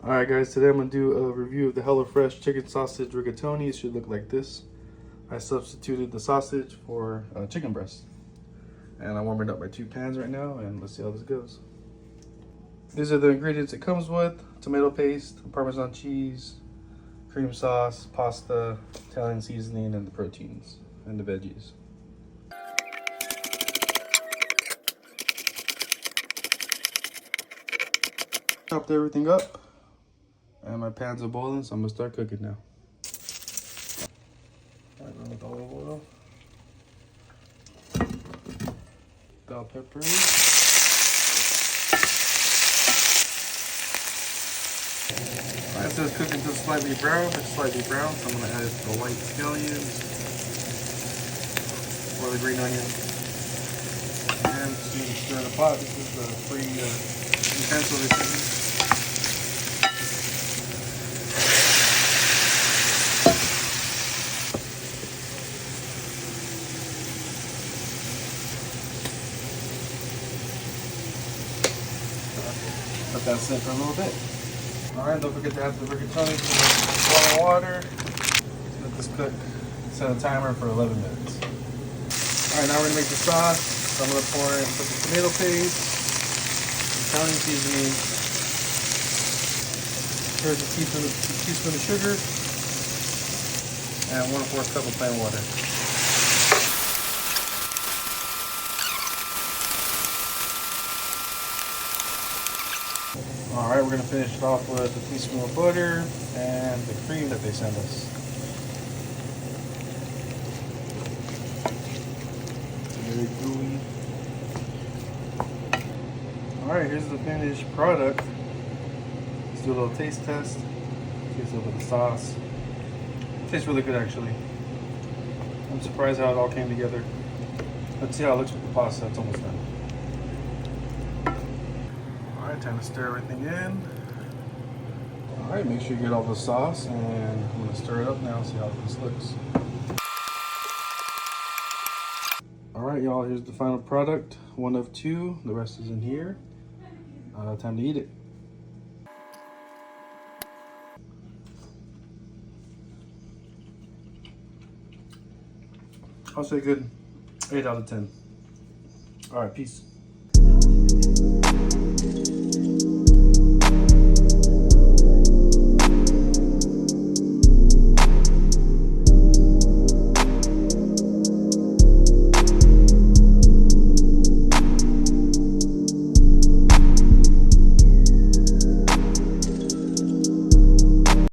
Alright guys, today I'm going to do a review of the HelloFresh chicken sausage rigatoni. It should look like this. I substituted the sausage for chicken breast. And I'm warming up my 2 pans right now, and let's see how this goes. These are the ingredients it comes with: tomato paste, Parmesan cheese, cream sauce, pasta, Italian seasoning, and the proteins and the veggies. Chopped everything up, and my pans are boiling, so I'm gonna start cooking now. All right, with olive oil, bell peppers. It says cook until slightly brown. It's slightly brown, so I'm going to add the white scallions or the green onion. And just need to stir the pot. This is the free utensil they sent me. Let that sit for a little bit. Alright, don't forget to add the rigatoni to the boiling water. Let this cook. Set a timer for 11 minutes. Alright, now we're going to make the sauce. So I'm going to pour in the tomato paste, Italian seasoning. Here's a teaspoon of sugar, and 1/4 cup of plain water. Alright, we're going to finish it off with a teaspoon of butter and the cream that they sent us. It's very gooey. Alright, here's the finished product. Let's do a little taste test. Taste a little bit of sauce. It tastes really good actually. I'm surprised how it all came together. Let's see how it looks with the pasta. It's almost done. Alright, time to stir everything in. Alright, make sure you get all the sauce, and I'm going to stir it up now and see how this looks. Alright y'all, here's the final product. 1 of 2, the rest is in here. Time to eat it. I'll say good 8 out of 10. Alright, peace.